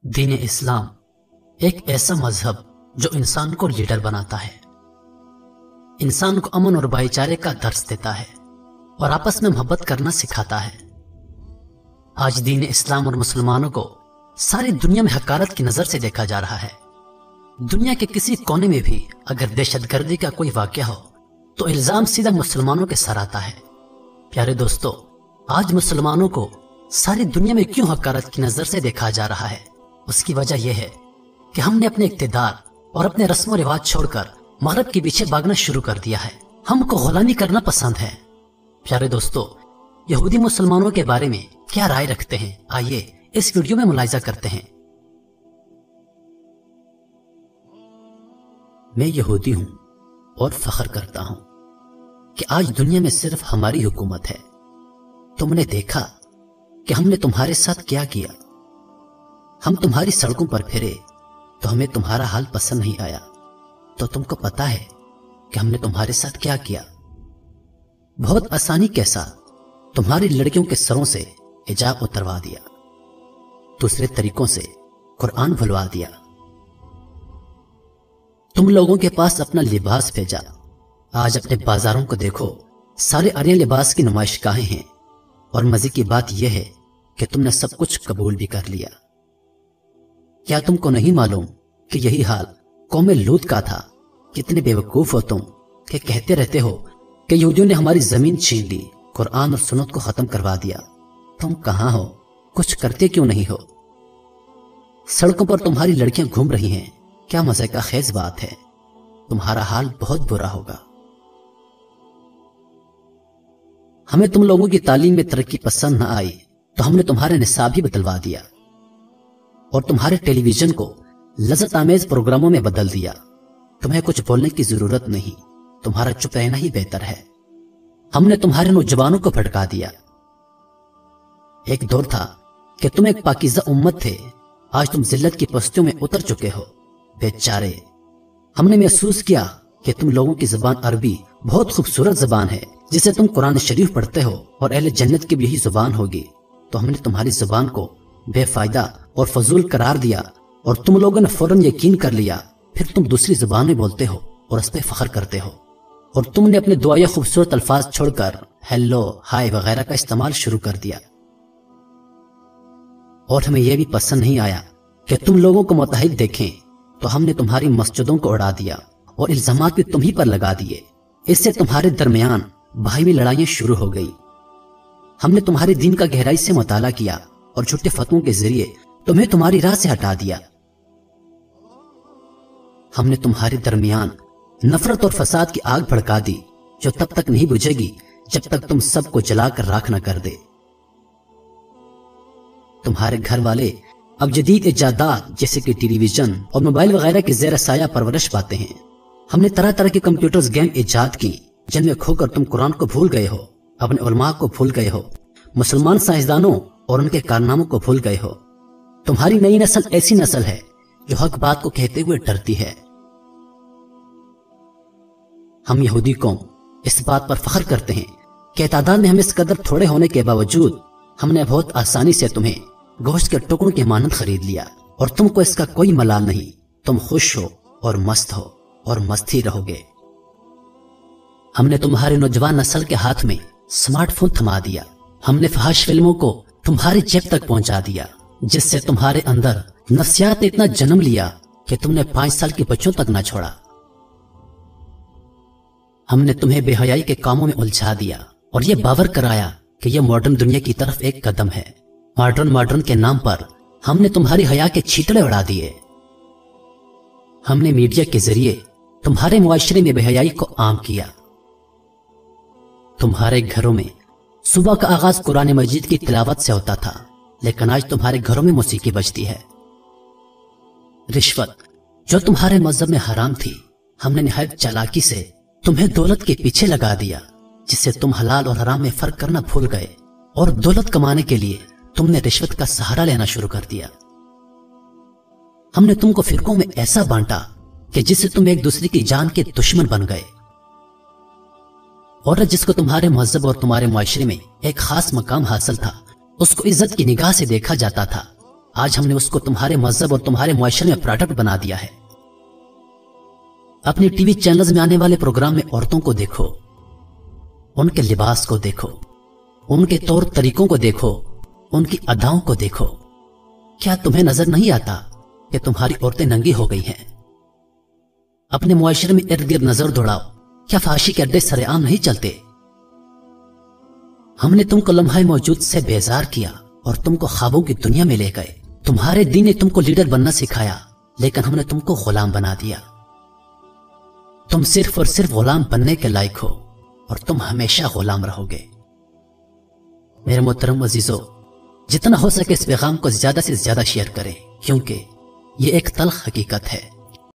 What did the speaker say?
دین اسلام ایک ایسا مذہب جو انسان کو لیڈر بناتا ہے، انسان کو امن اور بھائی چارے کا درس دیتا ہے اور آپس میں محبت کرنا سکھاتا ہے۔ آج دین اسلام اور مسلمانوں کو ساری دنیا میں حقارت کی نظر سے دیکھا جا رہا ہے۔ دنیا کے کسی کونے میں بھی اگر دہشت گردی کا کوئی واقعہ ہو تو الزام سیدھا مسلمانوں کے سر آتا ہے۔ پیارے دوستو، آج مسلمانوں کو ساری دنیا میں کیوں حقارت کی نظر سے دیکھا جا رہا ہے؟ اس کی وجہ یہ ہے کہ ہم نے اپنے اقتدار اور اپنے رسم و رواج چھوڑ کر مغرب کے پیچھے بھاگنا شروع کر دیا ہے۔ ہم کو غلامی کرنا پسند ہے۔ پیارے دوستو، یہودی مسلمانوں کے بارے میں کیا رائے رکھتے ہیں؟ آئیے اس ویڈیو میں ملاحظہ کرتے ہیں۔ میں یہودی ہوں اور فخر کرتا ہوں کہ آج دنیا میں صرف ہماری حکومت ہے۔ تم نے دیکھا کہ ہم نے تمہارے ساتھ کیا کیا۔ ہم تمہاری سڑکوں پر پھرے تو ہمیں تمہارا حال پسند نہیں آیا، تو تم کو پتا ہے کہ ہم نے تمہارے ساتھ کیا کیا۔ بہت آسانی کے ساتھ تمہاری لڑکیوں کے سروں سے حجاب اتروا دیا، دوسرے طریقوں سے قرآن بھلوا دیا۔ تم لوگوں کے پاس اپنا لباس بھیجا۔ آج اپنے بازاروں کو دیکھو، سارے عریاں لباس کی نمائش گاہیں ہیں، اور مزے کی بات یہ ہے کہ تم نے سب کچھ قبول بھی کر لیا۔ کیا تم کو نہیں معلوم کہ یہی حال قوم لوط کا تھا؟ کتنے بے وقوف ہو تم کہ کہتے رہتے ہو کہ یہودیوں نے ہماری زمین چھین لی، قرآن اور سنت کو ختم کروا دیا۔ تم کہاں ہو؟ کچھ کرتے کیوں نہیں ہو؟ سڑکوں پر تمہاری لڑکیاں گھوم رہی ہیں، کیا مزے کا خیز بات ہے۔ تمہارا حال بہت برا ہوگا۔ ہمیں تم لوگوں کی تعلیم میں ترقی پسند نہ آئی تو ہم نے تمہارے نصاب ہی بدلوا دیا اور تمہارے ٹیلی ویژن کو لذت آمیز پروگراموں میں بدل دیا۔ تمہیں کچھ بولنے کی ضرورت نہیں، تمہارا چپ رہنا ہی بہتر ہے۔ ہم نے تمہارے نوجوانوں کو بھٹکا دیا۔ ایک دور تھا کہ تم ایک پاکیزہ امت تھے، آج تم ذلت کی پستیوں میں اتر چکے ہو۔ بیچارے، ہم نے محسوس کیا کہ تم لوگوں کی زبان عربی بہت خوبصورت زبان ہے، جسے تم قرآن شریف پڑھتے ہو اور اہل جنت کی بھی یہی زبان ہوگی، تو ہم نے تمہاری زبان کو بے فائدہ اور فضول قرار دیا اور تم لوگوں نے فوراً یقین کر لیا۔ پھر تم دوسری زبان میں بولتے ہو اور اس پہ فخر کرتے ہو، اور تم نے اپنے دعائیں خوبصورت الفاظ چھوڑ کر ہیلو، ہائے وغیرہ کا استعمال شروع کر دیا۔ اور ہمیں یہ بھی پسند نہیں آیا کہ تم لوگوں کو متحد دیکھیں، تو ہم نے تمہاری مسجدوں کو اڑا دیا اور الزامات بھی تم ہی پر لگا دیے۔ اس سے تمہارے درمیان باہمی لڑائیاں شروع ہو گئی۔ ہم نے تمہارے دین کا گہرائی سے مطالعہ کیا اور جھوٹے فتووں کے ذریعے تمہیں تمہاری راہ سے ہٹا دیا۔ ہم نے تمہارے درمیان نفرت اور فساد کی آگ بھڑکا دی، جو تب تک نہیں بجھے گی جب تک تم سب کو جلا کر راکھ نہ کر دے۔ تمہارے گھر والے اب جدید ایجادات جیسے کہ ٹیلی ویژن اور موبائل وغیرہ کے زیر سایہ پرورش پاتے ہیں۔ ہم نے طرح طرح کے کمپیوٹرز گیم ایجاد کی، جن میں کھو کر تم قرآن کو بھول گئے ہو، اپنے علماء کو بھول گئے ہو، مسلمان سائنسدانوں اور ان کے کارناموں کو بھول گئے ہو۔ تمہاری نئی نسل ایسی نسل ہے جو حق بات کو کہتے ہوئے ڈرتی ہے۔ ہم یہودی قوم اس بات پر فخر کرتے ہیں کہ تعداد میں ہم اس قدر تھوڑے ہونے کے باوجود ہم نے بہت آسانی سے تمہیں گوشت کے ٹکڑوں کی مانند خرید لیا، اور تم کو اس کا کوئی ملال نہیں۔ تم خوش ہو اور مست ہو اور مست ہی رہو گے۔ ہم نے تمہارے نوجوان نسل کے ہاتھ میں سمارٹ فون تھما دیا۔ ہم نے فحش فلموں کو تمہاری جیب تک پہنچا دیا، جس سے تمہارے اندر نفسیات نے اتنا جنم لیا کہ تم نے 5 سال کے بچوں تک نہ چھوڑا۔ ہم نے تمہیں بے حیائی کے کاموں میں الجھا دیا اور یہ باور کرایا کہ یہ ماڈرن دنیا کی طرف ایک قدم ہے۔ ماڈرن کے نام پر ہم نے تمہاری حیا کے چھیتڑے اڑا دیے۔ ہم نے میڈیا کے ذریعے تمہارے معاشرے میں بے حیائی کو عام کیا۔ تمہارے گھروں میں صبح کا آغاز قرآن مجید کی تلاوت سے ہوتا تھا، لیکن آج تمہارے گھروں میں موسیقی بجتی ہے۔ رشوت جو تمہارے مذہب میں حرام تھی، ہم نے نہایت چالاکی سے تمہیں دولت کے پیچھے لگا دیا، جس سے تم حلال اور حرام میں فرق کرنا بھول گئے، اور دولت کمانے کے لیے تم نے رشوت کا سہارا لینا شروع کر دیا۔ ہم نے تم کو فرقوں میں ایسا بانٹا کہ جس سے تم ایک دوسرے کی جان کے دشمن بن گئے۔ عورت جس کو تمہارے مذہب اور تمہارے معاشرے میں ایک خاص مقام حاصل تھا، اس کو عزت کی نگاہ سے دیکھا جاتا تھا، آج ہم نے اس کو تمہارے مذہب اور تمہارے معاشرے میں پروڈکٹ بنا دیا ہے۔ اپنی ٹی وی چینلز میں آنے والے پروگرام میں عورتوں کو دیکھو، ان کے لباس کو دیکھو، ان کے طور طریقوں کو دیکھو، ان کی اداؤں کو دیکھو۔ کیا تمہیں نظر نہیں آتا کہ تمہاری عورتیں ننگی ہو گئی ہیں؟ اپنے معاشرے میں ارد گرد نظر دوڑاؤ، کیا فحاشی کے اڈے سر عام نہیں چلتے؟ ہم نے تم کو لمحہ موجود سے بیزار کیا اور تم کو خوابوں کی دنیا میں لے گئے۔ تمہارے دین نے تم کو لیڈر بننا سکھایا، لیکن ہم نے تم کو غلام بنا دیا۔ تم صرف اور صرف غلام بننے کے لائق ہو اور تم ہمیشہ غلام رہو گے۔ میرے محترم عزیزو، جتنا ہو سکے اس پیغام کو زیادہ سے زیادہ شیئر کریں، کیونکہ یہ ایک تلخ حقیقت ہے۔